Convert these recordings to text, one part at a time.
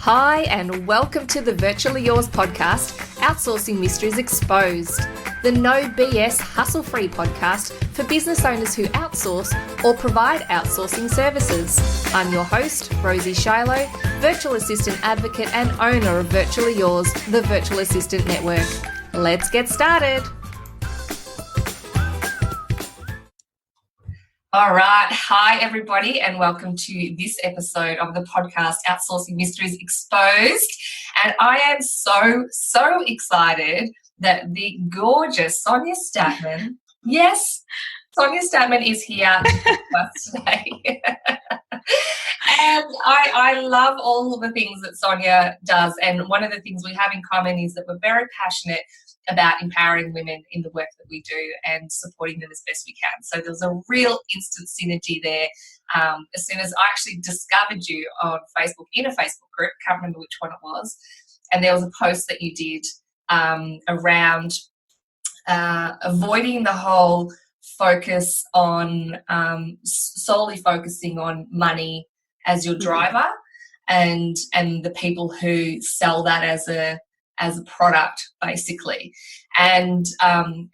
Hi, and welcome to the Virtually Yours podcast, Outsourcing Mysteries Exposed, the no BS hustle-free podcast for business owners who outsource or provide outsourcing services. I'm your host, Rosie, virtual assistant advocate and owner of Virtually Yours, the Virtual Assistant Network. Let's get started. All right. Hi, everybody, and welcome to this episode of the podcast, Outsourcing Mysteries Exposed. And I am so excited that the gorgeous Sonya Stattmann, yes, Sonya Stattmann is here with us today. And I love all the things that Sonya does. And one of the things we have in common is that we're very passionate about empowering women in the work that we do and supporting them as best we can. So there's a real instant synergy there. As soon as I actually discovered you on Facebook, in a Facebook group, can't remember which one it was, and there was a post that you did around avoiding the whole focus on solely focusing on money as your driver and the people who sell that as a product, basically. And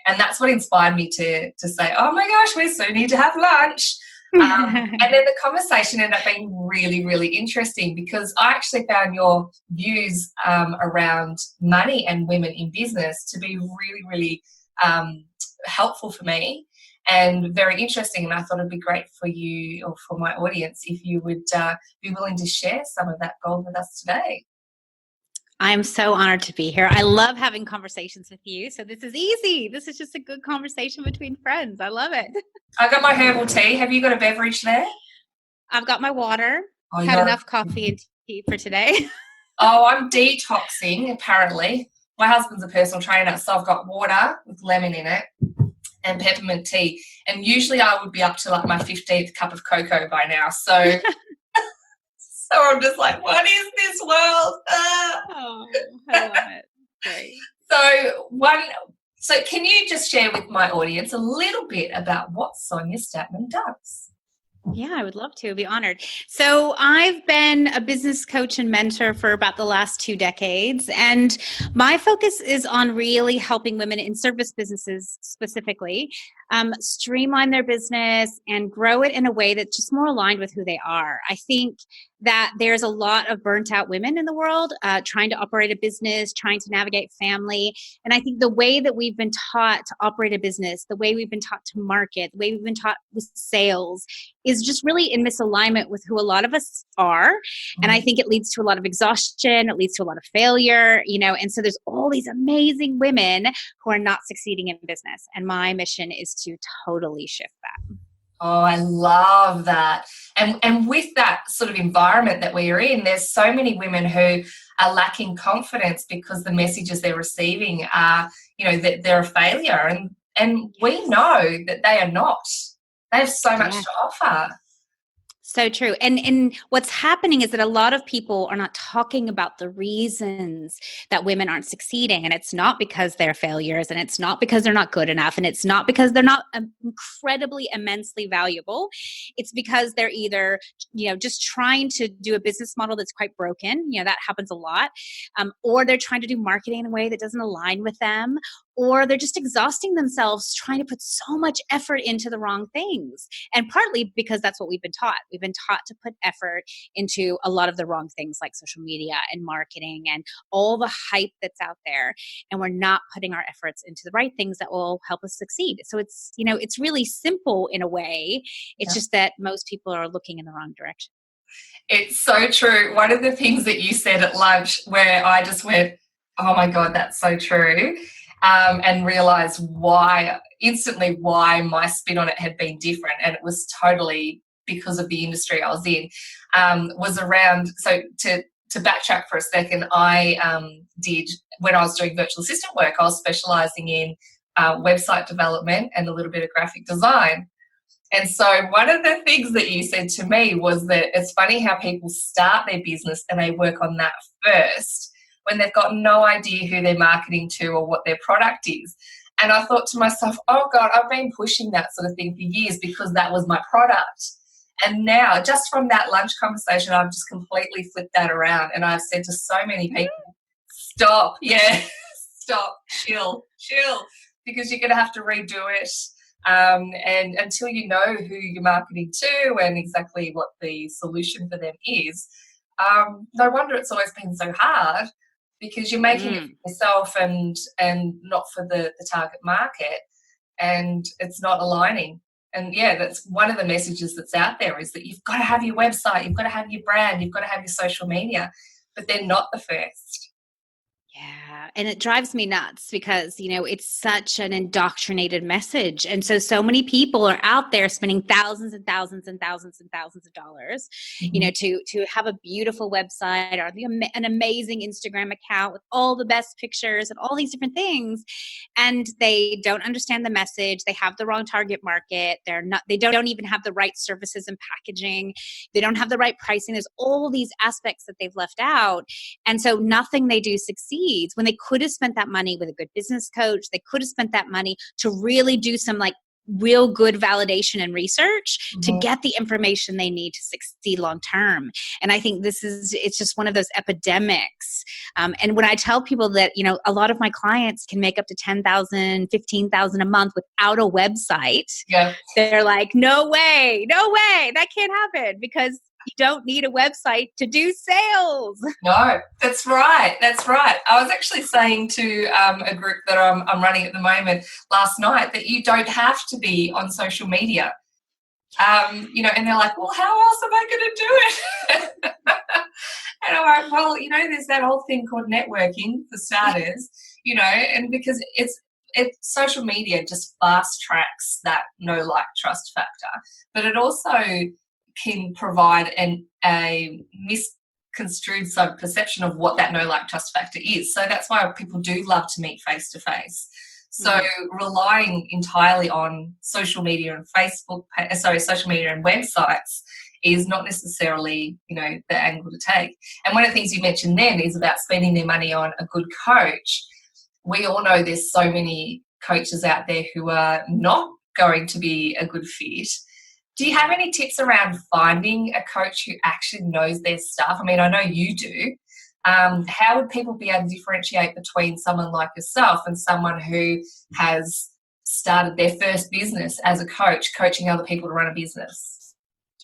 that's what inspired me to say, oh my gosh, we so need to have lunch. And then the conversation ended up being really, really interesting because I actually found your views around money and women in business to be really, really helpful for me and very interesting. And I thought it'd be great for you or for my audience if you would be willing to share some of that gold with us today. I'm so honored to be here. I love having conversations with you. So this is easy. This is just a good conversation between friends. I love it. I got my herbal tea. Have you got a beverage there? I've got my water. Had enough coffee and tea for today. Oh, I'm detoxing, apparently. My husband's a personal trainer, so I've got water with lemon in it and peppermint tea. And usually I would be up to like my 15th cup of cocoa by now. So... So I'm just like, what is this world? Oh, I love it. Great. So can you just share with my audience a little bit about what Sonya Stattmann does? Yeah, I would love to. I'd be honored. So I've been a business coach and mentor for about the last 2 decades, and my focus is on really helping women in service businesses specifically streamline their business and grow it in a way that's just more aligned with who they are. I think that there's a lot of burnt out women in the world trying to operate a business, trying to navigate family. And I think the way that we've been taught to operate a business, the way we've been taught to market, the way we've been taught with sales is just really in misalignment with who a lot of us are. Mm-hmm. And I think it leads to a lot of exhaustion. It leads to a lot of failure, and so there's all these amazing women who are not succeeding in business. And my mission is to totally shift that. Oh, I love that. And with that sort of environment that we are in, there's so many women who are lacking confidence because the messages they're receiving are, that they're a failure. And we know that they are not. They have so much to offer. So true. And what's happening is that a lot of people are not talking about the reasons that women aren't succeeding. And it's not because they're failures, and it's not because they're not good enough, and it's not because they're not incredibly, immensely valuable. It's because they're either, just trying to do a business model that's quite broken. That happens a lot. Or they're trying to do marketing in a way that doesn't align with them. Or they're just exhausting themselves trying to put so much effort into the wrong things. And partly because that's what we've been taught. We've been taught to put effort into a lot of the wrong things like social media and marketing and all the hype that's out there. And we're not putting our efforts into the right things that will help us succeed. So it's, it's really simple in a way. It's just that most people are looking in the wrong direction. It's so true. One of the things that you said at lunch where I just went, oh my God, that's so true. And realised instantly why my spin on it had been different. And it was totally because of the industry I was in, was around, so to backtrack for a second, I did, when I was doing virtual assistant work, I was specialising in website development and a little bit of graphic design. And so one of the things that you said to me was that it's funny how people start their business and they work on that first when they've got no idea who they're marketing to or what their product is. And I thought to myself, oh God, I've been pushing that sort of thing for years because that was my product. And now, just from that lunch conversation, I've just completely flipped that around. And I've said to so many people, stop, stop, chill, because you're going to have to redo it. And until you know who you're marketing to and exactly what the solution for them is, no wonder it's always been so hard, because you're making it for yourself and not for the target market, and it's not aligning. And that's one of the messages that's out there, is that you've got to have your website, you've got to have your brand, you've got to have your social media, but they're not the first. Yeah. And it drives me nuts because, it's such an indoctrinated message. And so many people are out there spending thousands and thousands and thousands and thousands of dollars, to have a beautiful website or an amazing Instagram account with all the best pictures and all these different things. And they don't understand the message. They have the wrong target market. They don't even have the right services and packaging. They don't have the right pricing. There's all these aspects that they've left out. And so nothing they do succeeds, when they could have spent that money with a good business coach. They could have spent that money to really do some real good validation and research to get the information they need to succeed long term. And I think it's just one of those epidemics. And when I tell people that, a lot of my clients can make up to $10,000, $15,000 a month without a website, they're like, no way, that can't happen, because you don't need a website to do sales. No, that's right. I was actually saying to a group that I'm running at the moment last night that you don't have to be on social media. And they're like, well, how else am I going to do it? And I'm like, well, there's that whole thing called networking for starters, and because social media just fast tracks that know, like, trust factor, but it also can provide a misconstrued perception of what that know, like, trust factor is. So that's why people do love to meet face to face. So relying entirely on social media and social media and websites is not necessarily, the angle to take. And one of the things you mentioned then is about spending their money on a good coach. We all know there's so many coaches out there who are not going to be a good fit. Do you have any tips around finding a coach who actually knows their stuff? I mean, I know you do. How would people be able to differentiate between someone like yourself and someone who has started their first business as a coach, coaching other people to run a business?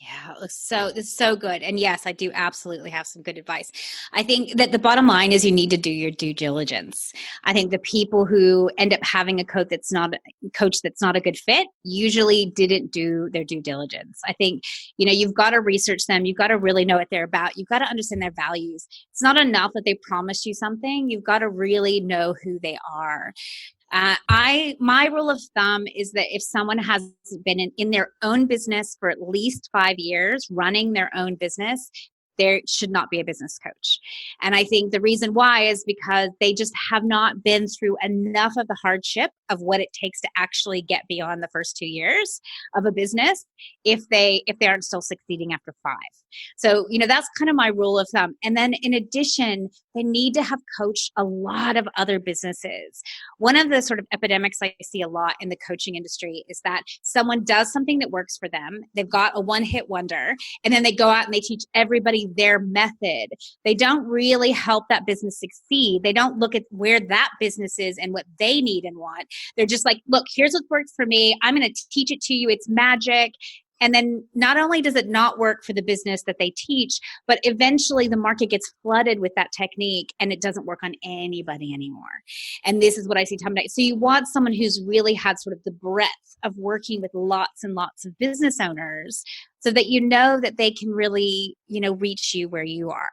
Yeah, it's so good. And yes, I do absolutely have some good advice. I think that the bottom line is you need to do your due diligence. I think the people who end up having a coach that's not a good fit usually didn't do their due diligence. I think, you've got to research them. You've got to really know what they're about. You've got to understand their values. It's not enough that they promise you something. You've got to really know who they are. My rule of thumb is that if someone has been in their own business for at least 5 years, running their own business, there should not be a business coach. And I think the reason why is because they just have not been through enough of the hardship of what it takes to actually get beyond the first 2 years of a business if they aren't still succeeding after 5. So, that's kind of my rule of thumb. And then in addition, they need to have coached a lot of other businesses. One of the sort of epidemics I see a lot in the coaching industry is that someone does something that works for them. They've got a one-hit wonder, and then they go out and they teach everybody their method. They don't really help that business succeed. They don't look at where that business is and what they need and want. They're just like, look, here's what works for me. I'm going to teach it to you. It's magic. And then not only does it not work for the business that they teach, but eventually the market gets flooded with that technique and it doesn't work on anybody anymore. And this is what I see time and night. So you want someone who's really had sort of the breadth of working with lots and lots of business owners so that you know that they can really, reach you where you are.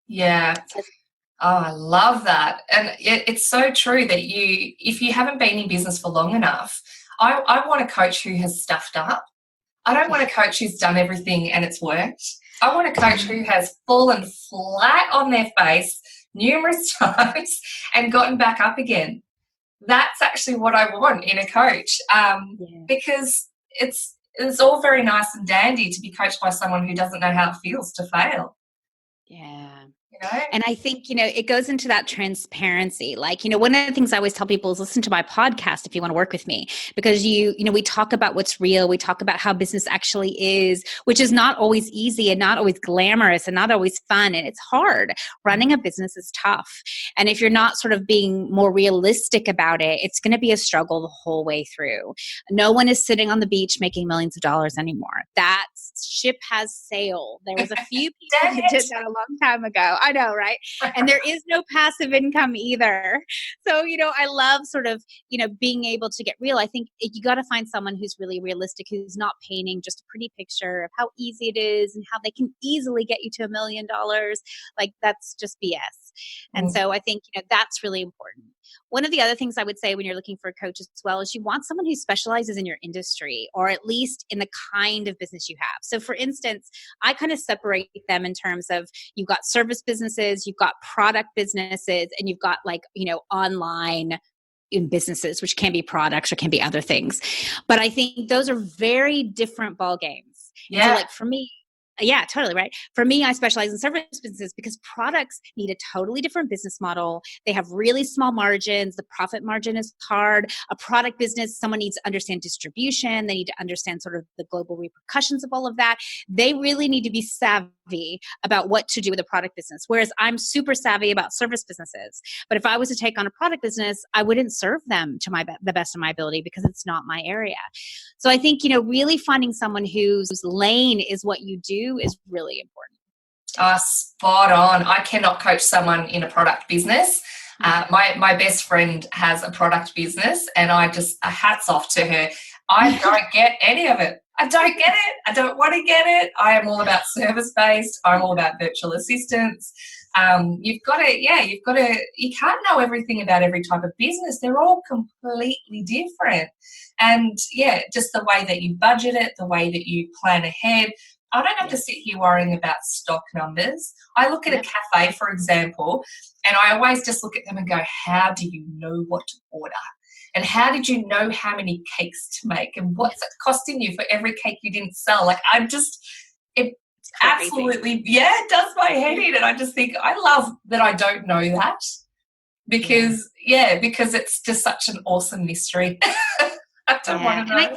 Yeah. Oh, I love that. And it's so true that if you haven't been in business for long enough, I want a coach who has stuffed up. I don't want a coach who's done everything and it's worked. I want a coach who has fallen flat on their face numerous times and gotten back up again. That's actually what I want in a coach, because it's all very nice and dandy to be coached by someone who doesn't know how it feels to fail. Yeah. you know? And I think, it goes into that transparency. Like, one of the things I always tell people is listen to my podcast if you want to work with me, because we talk about what's real. We talk about how business actually is, which is not always easy and not always glamorous and not always fun. And it's hard. Running a business is tough. And if you're not sort of being more realistic about it, it's going to be a struggle the whole way through. No one is sitting on the beach making millions of dollars anymore. That ship has sailed. There was a few people who did that a long time ago. I know, right? And there is no passive income either. So, I love sort of, being able to get real. I think you got to find someone who's really realistic, who's not painting just a pretty picture of how easy it is and how they can easily get you to $1 million. Like, that's just BS. And so I think, that's really important. One of the other things I would say when you're looking for a coach as well is you want someone who specializes in your industry, or at least in the kind of business you have. So for instance, I kind of separate them in terms of you've got service businesses, you've got product businesses, and you've got online in businesses, which can be products or can be other things. But I think those are very different ball games. Yeah. So for me, yeah, totally right. For me, I specialize in service businesses because products need a totally different business model. They have really small margins. The profit margin is hard. A product business, someone needs to understand distribution. They need to understand sort of the global repercussions of all of that. They really need to be savvy about what to do with a product business. Whereas I'm super savvy about service businesses. But if I was to take on a product business, I wouldn't serve them to the best of my ability because it's not my area. So I think, really finding someone whose lane is what you do is really important. Spot on. I cannot coach someone in a product business. My best friend has a product business, and I just hats off to her. I don't get any of it. I don't get it. I don't want to get it. I am all about service-based. I'm all about virtual assistants. You can't know everything about every type of business. They're all completely different. And just the way that you budget it, the way that you plan ahead. I don't have to sit here worrying about stock numbers. I look at a cafe, for example, and I always just look at them and go, how do you know what to order? And how did you know how many cakes to make? And what's it costing you for every cake you didn't sell? It absolutely, it does my head in. And I just think, I love that I don't know that because it's just such an awesome mystery. I don't want to know.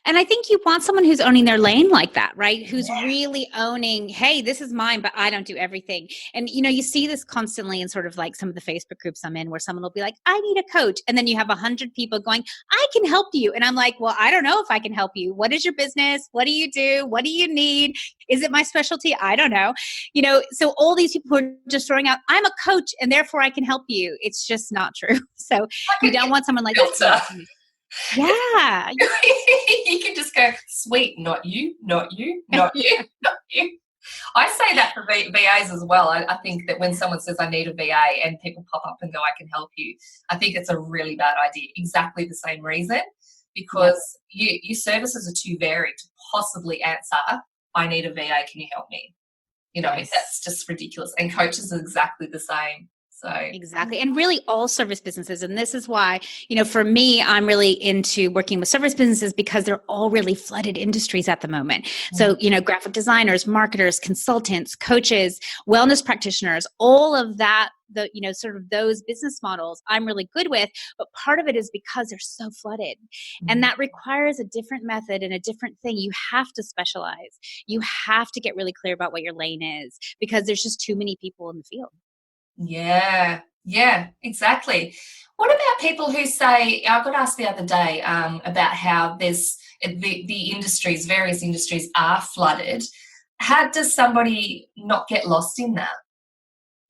And I think you want someone who's owning their lane like that, right? Who's really owning, hey, this is mine, but I don't do everything. And, you see this constantly in sort of like some of the Facebook groups I'm in where someone will be like, I need a coach. And then you have 100 people going, I can help you. And I'm like, well, I don't know if I can help you. What is your business? What do you do? What do you need? Is it my specialty? I don't know. So all these people who are just throwing out, I'm a coach and therefore I can help you. It's just not true. So you don't want someone like that. Yeah. You can just go, sweet, not you, not you, not you, not you. I say that for VAs as well. I think that when someone says I need a VA and people pop up and go, I can help you, I think it's a really bad idea. Exactly the same reason, because your services are too varied to possibly answer, I need a VA, can you help me? That's just ridiculous. And coaches are exactly the same. So exactly. And really all service businesses. And this is why, for me, I'm really into working with service businesses because they're all really flooded industries at the moment. So, graphic designers, marketers, consultants, coaches, wellness practitioners, all of that, sort of those business models I'm really good with, but part of it is because they're so flooded. And that requires a different method and a different thing. You have to specialize. You have to get really clear about what your lane is because there's just too many people in the field. Yeah, exactly. What about people who say, I got asked the other day about how there's the industries, various industries are flooded. How does somebody not get lost in that?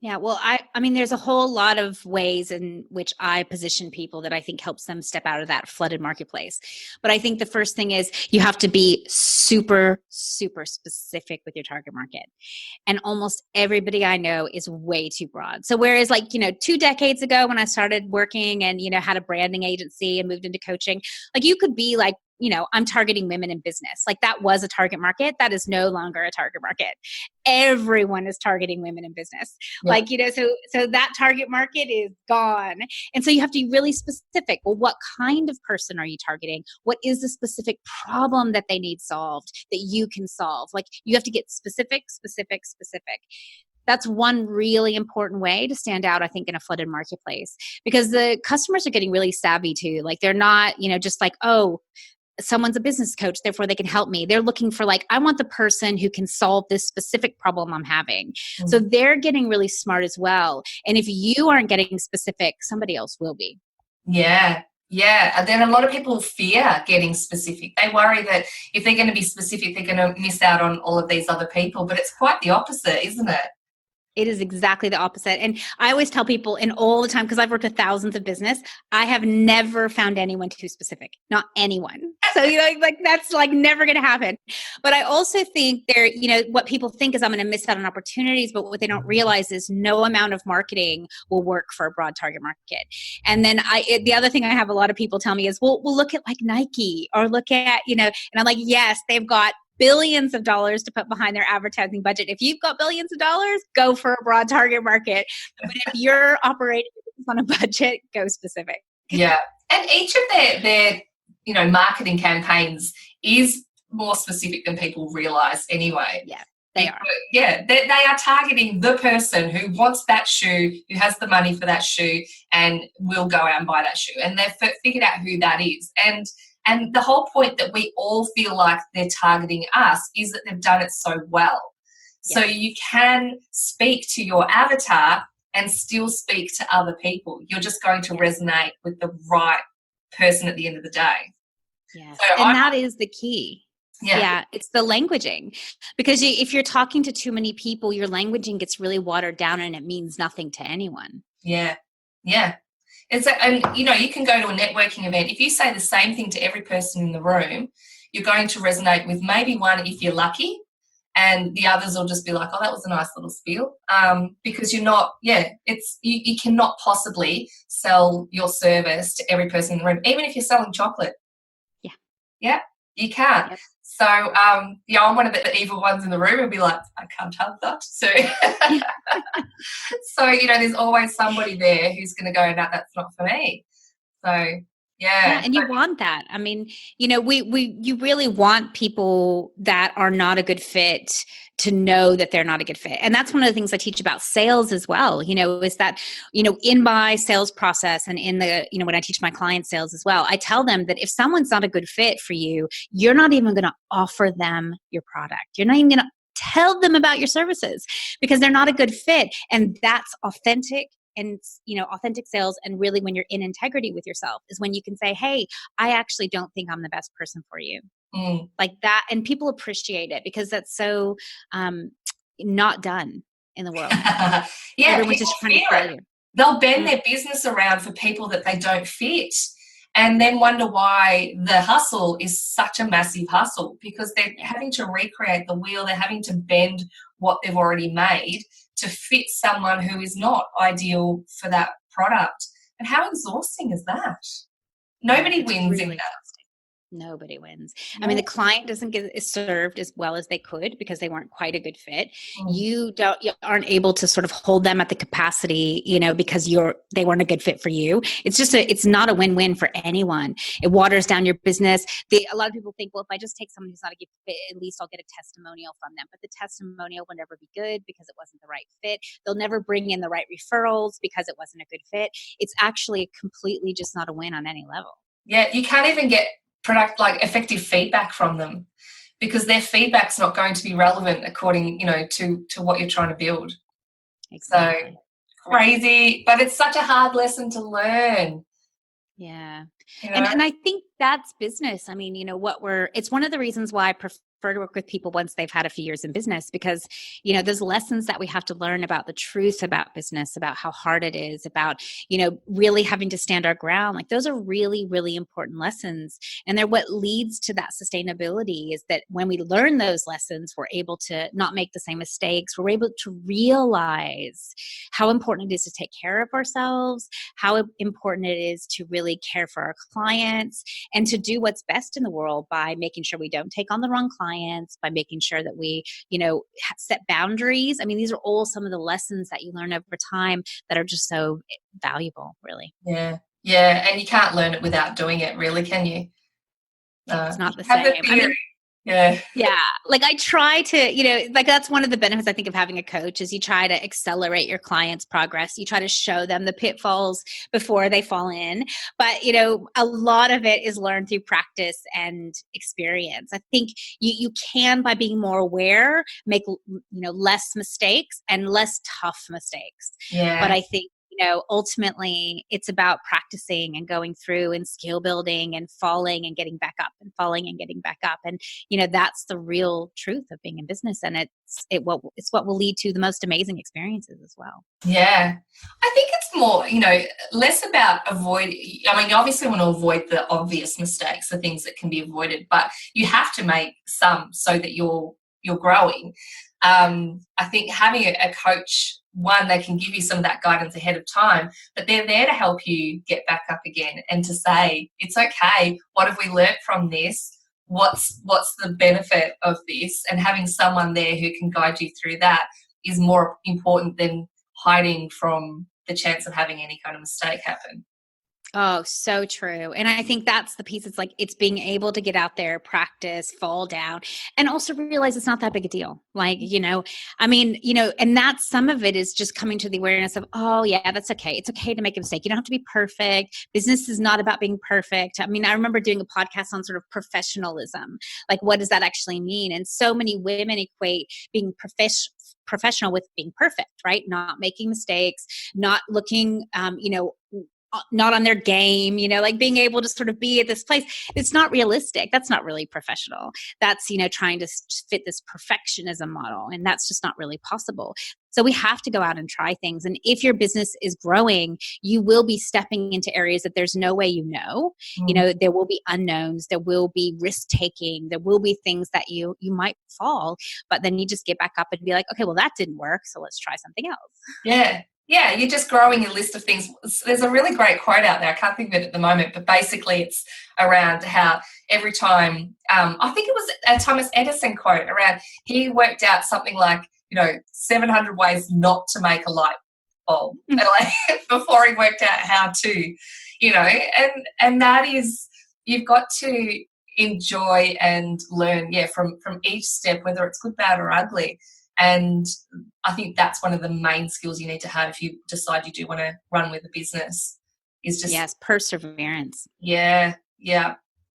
Yeah, well, I mean, there's a whole lot of ways in which I position people that I think helps them step out of that flooded marketplace. But I think the first thing is you have to be super, super specific with your target market. And almost everybody I know is way too broad. So whereas 2 decades ago when I started working and, had a branding agency and moved into coaching, you could be like, I'm targeting women in business. That was a target market. That is no longer a target market. Everyone is targeting women in business. Yeah. So that target market is gone. And so you have to be really specific. Well, what kind of person are you targeting? What is the specific problem that they need solved that you can solve? You have to get specific. that's one really important way to stand out, I think, in a flooded marketplace, because the customers are getting really savvy too. Like they're not, just like, oh, someone's a business coach, therefore they can help me. They're looking for like, I want the person who can solve this specific problem I'm having. Mm-hmm. So they're getting really smart as well. And if you aren't getting specific, somebody else will be. Yeah. Yeah. And then a lot of people fear getting specific. They worry that if they're going to be specific, they're going to miss out on all of these other people. But it's quite the opposite, isn't it? It is exactly the opposite. And I always tell people, and all the time, because I've worked with thousands of business, I have never found anyone too specific, not anyone. So, like that's like never going to happen. But I also think what people think is I'm going to miss out on opportunities, but what they don't realize is no amount of marketing will work for a broad target market. And then the other thing I have a lot of people tell me is, well, we'll look at like Nike or look at, and I'm like, yes, they've got billions of dollars to put behind their advertising budget. If you've got billions of dollars, go for a broad target market. But if you're operating on a budget, go specific. Yeah. And each of their marketing campaigns is more specific than people realize anyway. Yeah, they are. Yeah, they are targeting the person who wants that shoe, who has the money for that shoe, and will go out and buy that shoe. And they've figured out who that is. And the whole point that we all feel like they're targeting us is that they've done it so well. Yeah. So you can speak to your avatar and still speak to other people. You're just going to resonate with the right person at the end of the day. Yeah, so that is the key. Yeah, it's the languaging. Because if you're talking to too many people, your languaging gets really watered down and it means nothing to anyone. Yeah, yeah. And you can go to a networking event. If you say the same thing to every person in the room, you're going to resonate with maybe one if you're lucky, and the others will just be like, oh, that was a nice little spiel. Because you're not, you cannot possibly sell your service to every person in the room, even if you're selling chocolate. Yeah. Yeah, you can't. Yep. So, I'm one of the evil ones in the room and be like, I can't have that. So, there's always somebody there who's going to go, no, that's not for me. So, yeah. And you want that. I mean, you really want people that are not a good fit to know that they're not a good fit. And that's one of the things I teach about sales as well, is that, in my sales process and in the, when I teach my clients sales as well, I tell them that if someone's not a good fit for you, you're not even going to offer them your product. You're not even going to tell them about your services because they're not a good fit. And that's authentic. And, authentic sales, and really when you're in integrity with yourself is when you can say, hey, I actually don't think I'm the best person for you. Like that. And people appreciate it because that's so not done in the world. Yeah, everyone's just trying to tell you. They'll bend their business around for people that they don't fit, and then wonder why the hustle is such a massive hustle, because they're having to recreate the wheel. They're having to bend what they've already made to fit someone who is not ideal for that product. And how exhausting is that? Nobody wins in that. Nobody wins. I mean, the client doesn't get served as well as they could because they weren't quite a good fit. You aren't able to sort of hold them at the capacity, because they weren't a good fit for you. It's not a win-win for anyone. It waters down your business. A lot of people think, well, if I just take someone who's not a good fit, at least I'll get a testimonial from them. But the testimonial will never be good because it wasn't the right fit. They'll never bring in the right referrals because it wasn't a good fit. It's actually completely just not a win on any level. Yeah, you can't even get effective feedback from them because their feedback's not going to be relevant according, to what you're trying to build. Exactly. So crazy, but it's such a hard lesson to learn. Yeah. And I think that's business. I mean, it's one of the reasons why I prefer to work with people once they've had a few years in business, because, there's lessons that we have to learn about the truth about business, about how hard it is, about, really having to stand our ground. Like those are really, really important lessons. And they're what leads to that sustainability is that when we learn those lessons, we're able to not make the same mistakes. We're able to realize how important it is to take care of ourselves, how important it is to really care for our clients, and to do what's best in the world by making sure we don't take on the wrong clients, by making sure that we, set boundaries. I mean, these are all some of the lessons that you learn over time that are just so valuable, really. Yeah. Yeah. And you can't learn it without doing it, really, can you? It's not the same. Yeah. Yeah. Like I try to, like that's one of the benefits I think of having a coach is you try to accelerate your clients' progress. You try to show them the pitfalls before they fall in. But, a lot of it is learned through practice and experience. I think you can, by being more aware, make, less mistakes and less tough mistakes. Yeah. But I think, ultimately it's about practicing and going through and skill building and falling and getting back up and falling and getting back up. And, that's the real truth of being in business. And it's what will lead to the most amazing experiences as well. Yeah. I think it's more, less about avoiding. I mean, you obviously want to avoid the obvious mistakes, the things that can be avoided, but you have to make some so that you're growing. I think having a coach, one, they can give you some of that guidance ahead of time, but they're there to help you get back up again and to say, it's okay. What have we learnt from this? What's the benefit of this? And having someone there who can guide you through that is more important than hiding from the chance of having any kind of mistake happen. Oh, so true. And I think that's the piece. It's like, it's being able to get out there, practice, fall down, and also realize it's not that big a deal. Like, and that's some of it is just coming to the awareness of, oh yeah, that's okay. It's okay to make a mistake. You don't have to be perfect. Business is not about being perfect. I mean, I remember doing a podcast on sort of professionalism. Like, what does that actually mean? And so many women equate being professional with being perfect, right? Not making mistakes, not looking, not on their game, like being able to sort of be at this place. It's not realistic. That's not really professional. That's, trying to fit this perfectionism model. And that's just not really possible. So we have to go out and try things. And if your business is growing, you will be stepping into areas that there's no way there will be unknowns, there will be risk taking, there will be things that you might fall, but then you just get back up and be like, okay, well that didn't work. So let's try something else. Yeah. Yeah, you're just growing your list of things. There's a really great quote out there. I can't think of it at the moment, but basically it's around how every time, I think it was a Thomas Edison quote around, he worked out something like, 700 ways not to make a light bulb before he worked out how to, and that is, you've got to enjoy and learn, from each step, whether it's good, bad or ugly. And I think that's one of the main skills you need to have if you decide you do want to run with a business is just... Yes, perseverance. Yeah.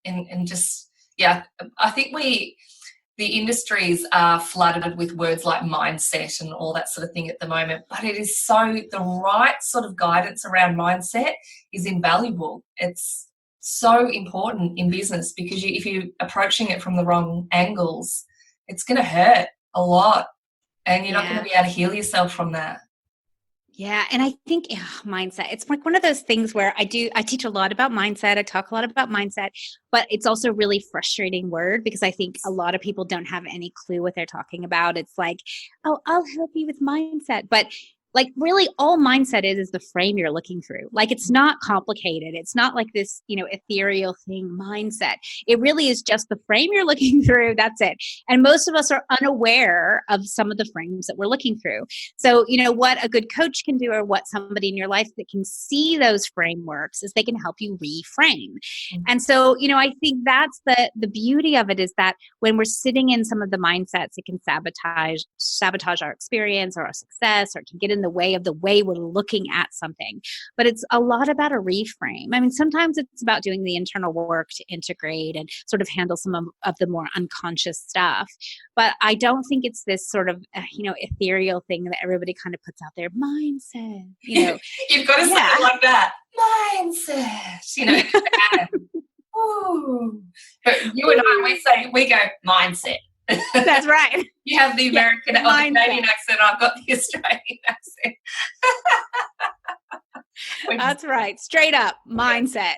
And just, I think the industries are flooded with words like mindset and all that sort of thing at the moment, but it is the right sort of guidance around mindset is invaluable. It's so important in business because if you're approaching it from the wrong angles, it's going to hurt a lot. And you're not going to be able to heal yourself from that. Yeah. And I think mindset, it's like one of those things where I teach a lot about mindset. I talk a lot about mindset, but it's also a really frustrating word because I think a lot of people don't have any clue what they're talking about. It's like, oh, I'll help you with mindset. But like really all mindset is the frame you're looking through. Like it's not complicated. It's not like this, ethereal thing, mindset. It really is just the frame you're looking through. That's it. And most of us are unaware of some of the frames that we're looking through. So, what a good coach can do or what somebody in your life that can see those frameworks is they can help you reframe. Mm-hmm. And so, I think that's the beauty of it is that when we're sitting in some of the mindsets, it can sabotage our experience or our success, or it can get in the way of the way we're looking at something. But it's a lot about a reframe. I mean, sometimes it's about doing the internal work to integrate and sort of handle some of the more unconscious stuff. But I don't think it's this sort of, ethereal thing that everybody kind of puts out there. Mindset, You've got to say it like that. Mindset, Ooh. But you and I, we go mindset. That's right. You have the American or the Canadian accent. I've got the Australian accent. That's right. Straight up mindset.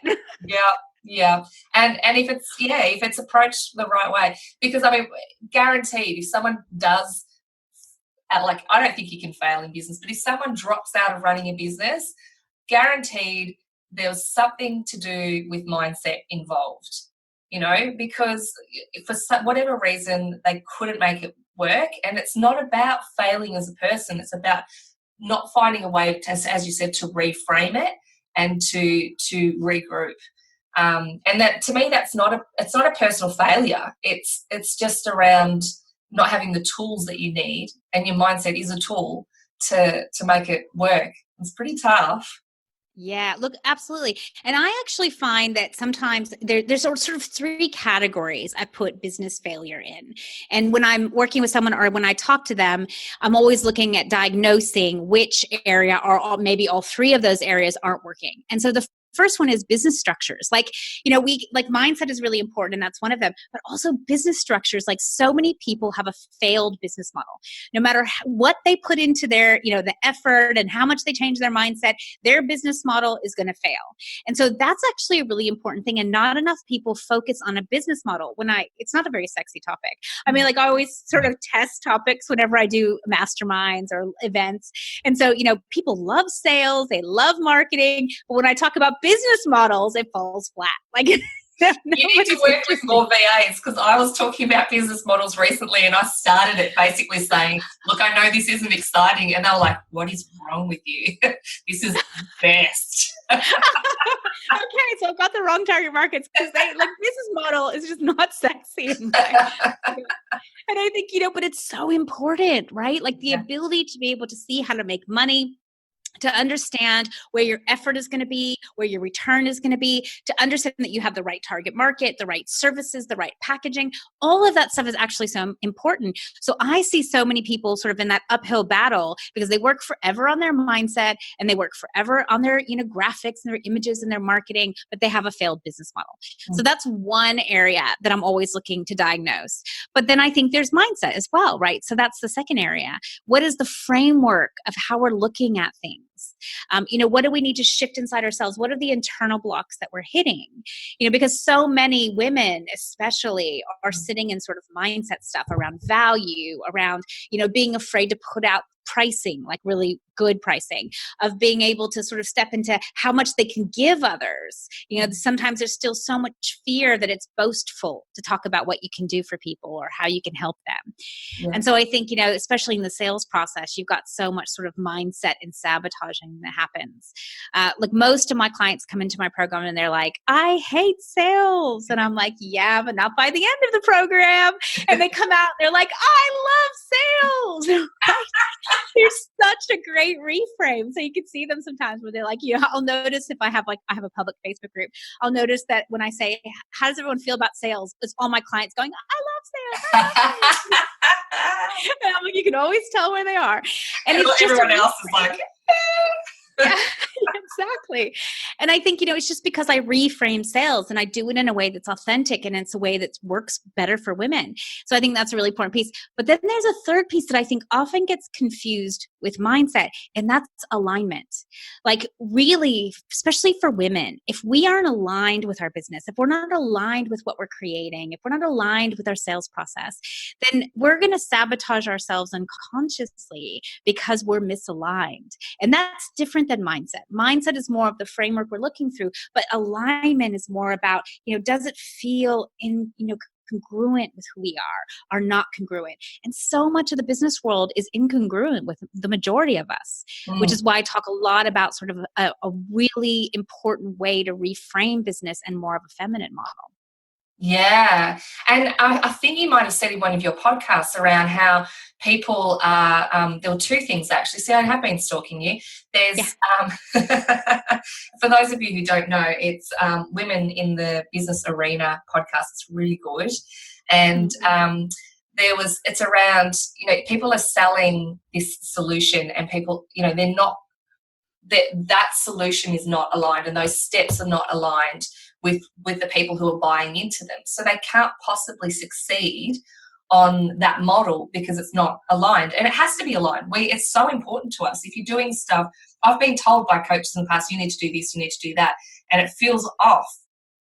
Yeah. And if it's approached the right way, because I mean, guaranteed, if someone does, I don't think you can fail in business, but if someone drops out of running a business, guaranteed there's something to do with mindset involved. Because for whatever reason, they couldn't make it work. And it's not about failing as a person. It's about not finding a way, as you said, to reframe it and to regroup. And that, to me, it's not a personal failure. It's just around not having the tools that you need, and your mindset is a tool to make it work. It's pretty tough. Yeah, look, absolutely. And I actually find that sometimes there's sort of three categories I put business failure in. And when I'm working with someone or when I talk to them, I'm always looking at diagnosing which area or maybe all three of those areas aren't working. And so the first one is business structures. Like, mindset is really important, and that's one of them, but also business structures. Like, so many people have a failed business model. No matter what they put into their, the effort and how much they change their mindset, their business model is going to fail. And so that's actually a really important thing. And not enough people focus on a business model it's not a very sexy topic. I mean, I always sort of test topics whenever I do masterminds or events. And so, people love sales, they love marketing, but when I talk about business models, it falls flat. You need to work with more VAs, because I was talking about business models recently and I started it basically saying, look, I know this isn't exciting. And they were like, what is wrong with you? This is the best. Okay, so I've got the wrong target markets, because business model is just not sexy. And I think, but it's so important, right? The ability to be able to see how to make money, to understand where your effort is going to be, where your return is going to be, to understand that you have the right target market, the right services, the right packaging. All of that stuff is actually so important. So I see so many people sort of in that uphill battle because they work forever on their mindset and they work forever on their, graphics and their images and their marketing, but they have a failed business model. Mm-hmm. So that's one area that I'm always looking to diagnose. But then I think there's mindset as well, right? So that's the second area. What is the framework of how we're looking at things? What do we need to shift inside ourselves? What are the internal blocks that we're hitting? Because so many women especially are sitting in sort of mindset stuff around value, around, being afraid to put out pricing, like really good pricing, of being able to sort of step into how much they can give others. Sometimes there's still so much fear that it's boastful to talk about what you can do for people or how you can help them. Yeah. And so I think, especially in the sales process, you've got so much sort of mindset and sabotaging that happens. Most of my clients come into my program and they're like, I hate sales. And I'm like, yeah, but not by the end of the program. And they come out, they're like, I love sales. There's such a great reframe. So you can see them sometimes where they're like, I'll notice if I have a public Facebook group, I'll notice that when I say, how does everyone feel about sales? It's all my clients going, I love sales. And I'm like, you can always tell where they are. And it's just everyone else is like, yeah, exactly. And I think, it's just because I reframe sales and I do it in a way that's authentic and it's a way that works better for women. So I think that's a really important piece. But then there's a third piece that I think often gets confused with mindset, and that's alignment. Really, especially for women, if we aren't aligned with our business, if we're not aligned with what we're creating, if we're not aligned with our sales process, then we're going to sabotage ourselves unconsciously because we're misaligned. And that's different than mindset. Mindset is more of the framework we're looking through, but alignment is more about, does it feel congruent with who we are or not congruent? And so much of the business world is incongruent with the majority of us, which is why I talk a lot about sort of a really important way to reframe business and more of a feminine model. Yeah. And I think you might have said in one of your podcasts around how people are, there were two things actually. See, I have been stalking you. There's, for those of you who don't know, it's Women in the Business Arena podcast. It's really good. And it's around, people are selling this solution and people, they're not, that solution is not aligned and those steps are not aligned with the people who are buying into them. So they can't possibly succeed on that model because it's not aligned. And it has to be aligned. It's so important to us. If you're doing stuff, I've been told by coaches in the past, you need to do this, you need to do that. And it feels off.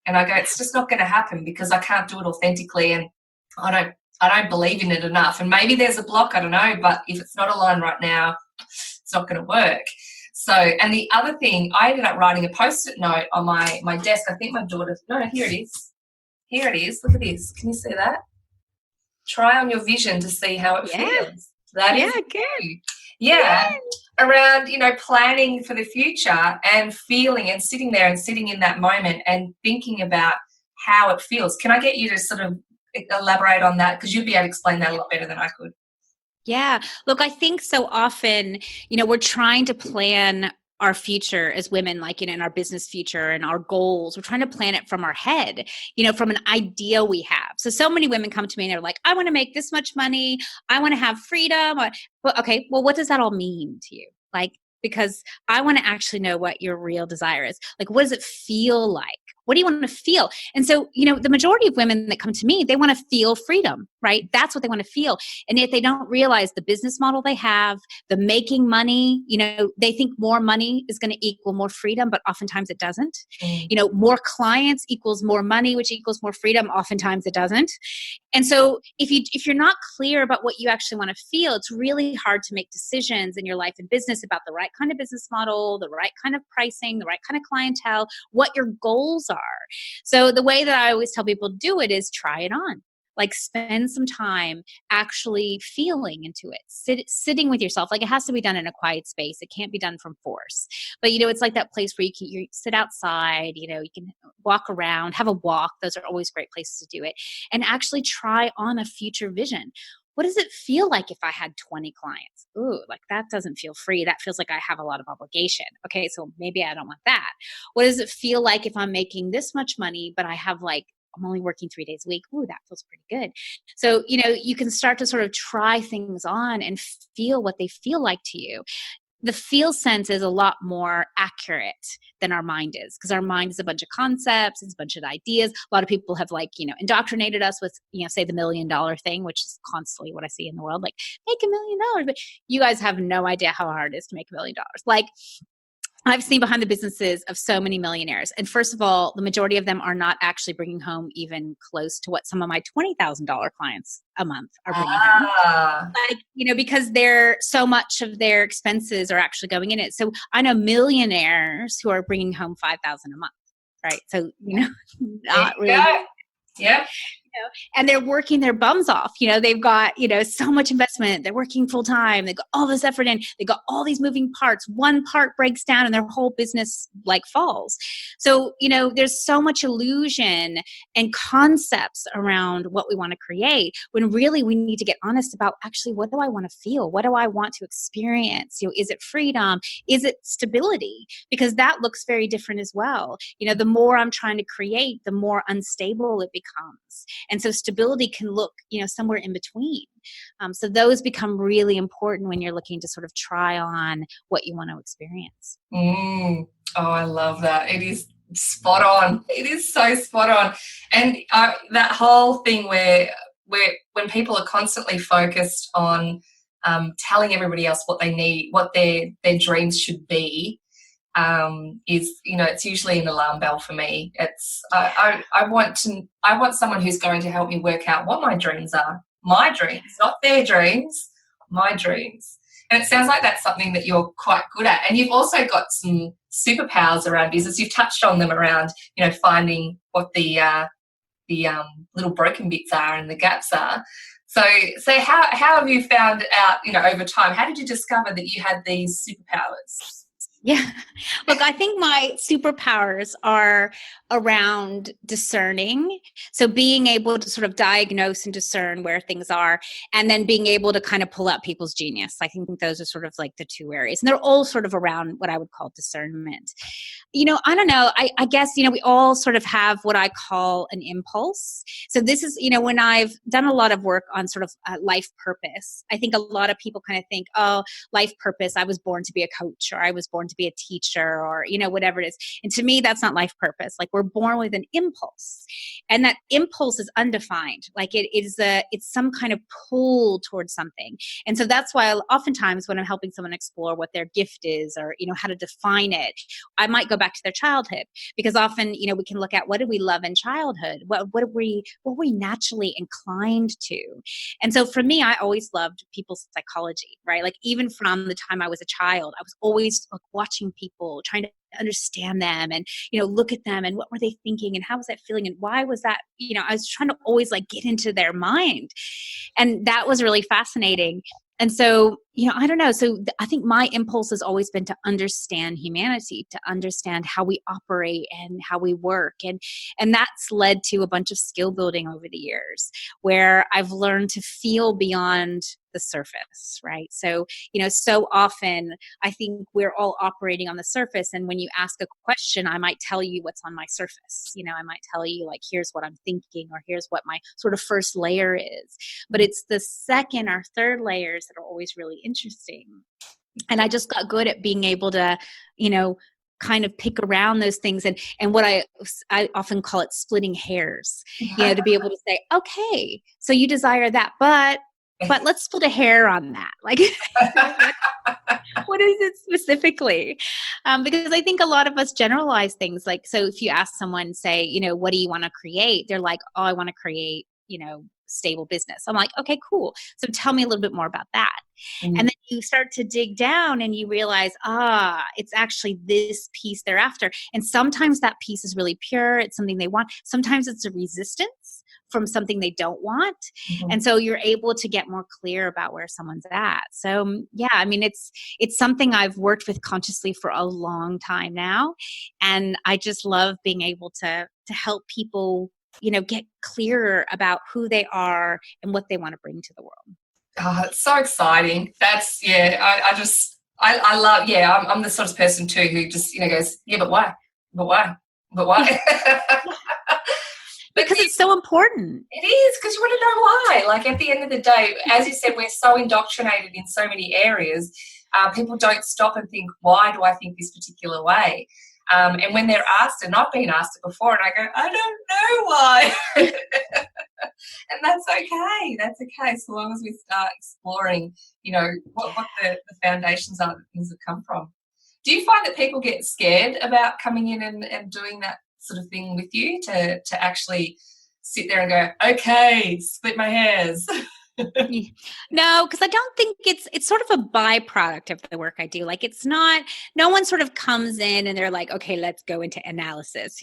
And I go, it's just not going to happen because I can't do it authentically and I don't believe in it enough. And maybe there's a block, I don't know, but if it's not aligned right now, it's not going to work. So, and the other thing, I ended up writing a Post-it note on my desk. I think my daughter, here it is. Here it is. Look at this. Can you see that? Try on your vision to see how it feels. That is good. Yeah. around, planning for the future and feeling and sitting there and sitting in that moment and thinking about how it feels. Can I get you to sort of elaborate on that? Because you'd be able to explain that a lot better than I could. Yeah. Look, I think so often, we're trying to plan our future as women, like, in our business future and our goals. We're trying to plan it from our head, from an idea we have. So many women come to me and they're like, I want to make this much money. I want to have freedom. Well, okay. Well, what does that all mean to you? Like, because I want to actually know what your real desire is. Like, what does it feel like? What do you want to feel? And so, the majority of women that come to me, they want to feel freedom, right? That's what they want to feel. And yet they don't realize the business model they have, the making money, they think more money is going to equal more freedom, but oftentimes it doesn't. More clients equals more money, which equals more freedom. Oftentimes it doesn't. And so if you're not clear about what you actually want to feel, it's really hard to make decisions in your life and business about the right kind of business model, the right kind of pricing, the right kind of clientele, what your goals are. So the way that I always tell people to do it is try it on. Like, spend some time actually feeling into it, sitting with yourself. Like, it has to be done in a quiet space. It can't be done from force. But, it's like that place where you sit outside, you can walk around, have a walk. Those are always great places to do it. And actually try on a future vision. What does it feel like if I had 20 clients? Ooh, like, that doesn't feel free. That feels like I have a lot of obligation. Okay, so maybe I don't want that. What does it feel like if I'm making this much money, but I have I'm only working 3 days a week? Ooh, that feels pretty good. So, you can start to sort of try things on and feel what they feel like to you. The feel sense is a lot more accurate than our mind is, because our mind is a bunch of concepts, it's a bunch of ideas. A lot of people have indoctrinated us with, say the $1 million thing, which is constantly what I see in the world, like, make $1 million. But you guys have no idea how hard it is to make $1 million. Like, I've seen behind the businesses of so many millionaires. And first of all, the majority of them are not actually bringing home even close to what some of my $20,000 clients a month are bringing home. Because so much of their expenses are actually going in it. So I know millionaires who are bringing home $5,000 a month, right? So, not really. Yeah. And they're working their bums off. They've got, so much investment. They're working full time. They've got all this effort in. They've got all these moving parts. One part breaks down and their whole business falls. So, there's so much illusion and concepts around what we want to create, when really we need to get honest about, actually, what do I want to feel? What do I want to experience? Is it freedom? Is it stability? Because that looks very different as well. The more I'm trying to create, the more unstable it becomes. And so stability can look, somewhere in between. So those become really important when you're looking to sort of try on what you want to experience. Oh, I love that. It is spot on. It is so spot on. And that whole thing where when people are constantly focused on telling everybody else what they need, what their dreams should be, is, it's usually an alarm bell for me. It's I want someone who's going to help me work out what my dreams are. My dreams, not their dreams, my dreams. And it sounds like that's something that you're quite good at. And you've also got some superpowers around business. You've touched on them around, finding what the little broken bits are and the gaps are. So how have you found out, over time, how did you discover that you had these superpowers? Yeah. Look, I think my superpowers are around discerning. So being able to sort of diagnose and discern where things are, and then being able to kind of pull out people's genius. I think those are sort of like the two areas. And they're all sort of around what I would call discernment. I don't know. I guess, we all sort of have what I call an impulse. So this is, when I've done a lot of work on sort of life purpose, I think a lot of people kind of think, oh, life purpose, I was born to be a coach, or I was born to be a teacher, or, whatever it is. And to me, that's not life purpose. Like, we're born with an impulse, and that impulse is undefined. Like, it's some kind of pull towards something. And so that's why oftentimes when I'm helping someone explore what their gift is, or, how to define it, I might go back to their childhood, because often, we can look at, what did we love in childhood? What were we naturally inclined to? And so for me, I always loved people's psychology, right? Like, even from the time I was a child, I was always watching people, trying to understand them, and look at them, and what were they thinking, and how was that feeling, and why was that, I was trying to always get into their mind. And that was really fascinating. And so, I don't know. So I think my impulse has always been to understand humanity, to understand how we operate and how we work. And that's led to a bunch of skill building over the years where I've learned to feel beyond the surface, right? So, so often I think we're all operating on the surface. And when you ask a question, I might tell you what's on my surface. I might tell you like, here's what I'm thinking, or here's what my sort of first layer is. But it's the second or third layers that are always really interesting. And I just got good at being able to, kind of pick around those things. And what I often call it splitting hairs, to be able to say, okay, so you desire that, but let's split a hair on that. Like, what is it specifically? Because I think a lot of us generalize things. Like, so if you ask someone, say, what do you want to create? They're like, oh, I want to create, stable business. I'm like, okay, cool. So tell me a little bit more about that. Mm-hmm. And then you start to dig down and you realize, it's actually this piece they're after. And sometimes that piece is really pure. It's something they want. Sometimes it's a resistance from something they don't want. Mm-hmm. And so you're able to get more clear about where someone's at. So yeah, I mean, it's something I've worked with consciously for a long time now. And I just love being able to help people get clearer about who they are and what they want to bring to the world. Oh, it's so exciting. That's, I love, I'm the sort of person too who just, goes, yeah, but why? But why? But why? Because it's so important. It is, because you want to know why. Like at the end of the day, as you said, we're so indoctrinated in so many areas. People don't stop and think, why do I think this particular way? And when they're asked, and I've been asked it before, and I go, I don't know why. And that's okay. That's okay, so long as we start exploring, what the foundations are that things have come from. Do you find that people get scared about coming in and doing that sort of thing with you, to actually sit there and go, okay, split my hairs? No, because I don't think it's sort of a byproduct of the work I do. Like it's not, no one sort of comes in and they're like, okay, let's go into analysis,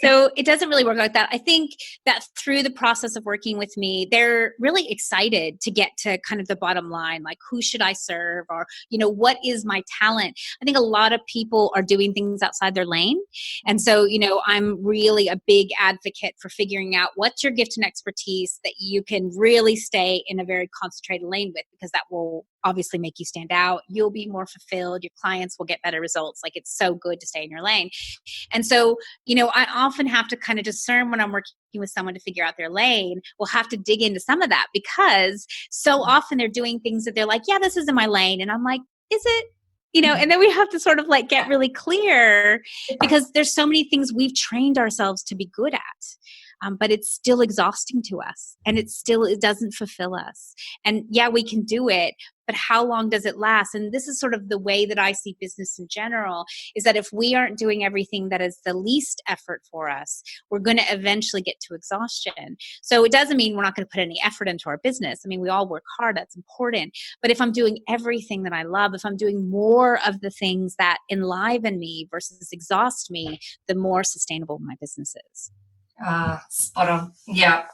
So it doesn't really work like that. I think that through the process of working with me, they're really excited to get to kind of the bottom line, like who should I serve, or, what is my talent? I think a lot of people are doing things outside their lane. And so, I'm really a big advocate for figuring out what's your gift and expertise that you can really stay in a very concentrated lane with, because that will obviously make you stand out. You'll be more fulfilled. Your clients will get better results. Like it's so good to stay in your lane. And so, I often have to kind of discern when I'm working with someone to figure out their lane. We'll have to dig into some of that, because so often they're doing things that they're like, yeah, this isn't my lane. And I'm like, is it? And then we have to sort of like get really clear, because there's so many things we've trained ourselves to be good at. But it's still exhausting to us, and it doesn't fulfill us. And yeah, we can do it, but how long does it last? And this is sort of the way that I see business in general, is that if we aren't doing everything that is the least effort for us, we're going to eventually get to exhaustion. So it doesn't mean we're not going to put any effort into our business. I mean, we all work hard. That's important. But if I'm doing everything that I love, if I'm doing more of the things that enliven me versus exhaust me, the more sustainable my business is. Spot on. Yeah.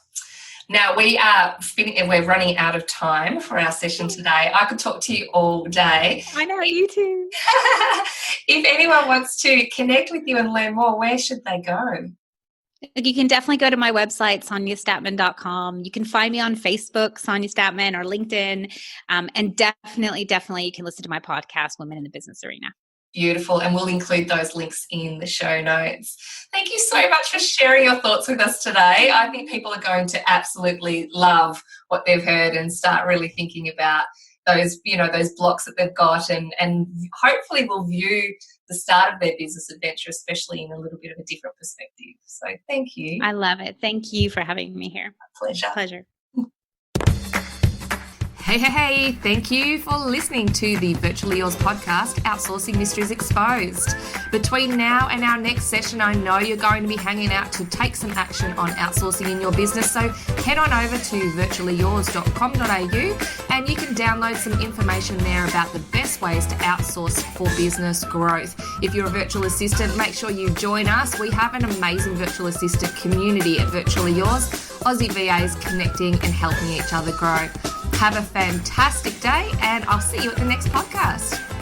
Now we're running out of time for our session today. I could talk to you all day. I know, you too. If anyone wants to connect with you and learn more, where should they go? You can definitely go to my website, sonyastattmann.com. You can find me on Facebook, Sonya Stattmann, or LinkedIn. And definitely you can listen to my podcast, Women in the Business Arena. Beautiful. And we'll include those links in the show notes. Thank you so much for sharing your thoughts with us today. I think people are going to absolutely love what they've heard and start really thinking about those, those blocks that they've got, and hopefully will view the start of their business adventure, especially in a little bit of a different perspective. So thank you. I love it. Thank you for having me here. Pleasure. Hey, thank you for listening to the Virtually Yours podcast, Outsourcing Mysteries Exposed. Between now and our next session, I know you're going to be hanging out to take some action on outsourcing in your business, so head on over to virtuallyyours.com.au and you can download some information there about the best ways to outsource for business growth. If you're a virtual assistant, make sure you join us. We have an amazing virtual assistant community at Virtually Yours, Aussie VAs connecting and helping each other grow. Have a fantastic day, and I'll see you at the next podcast.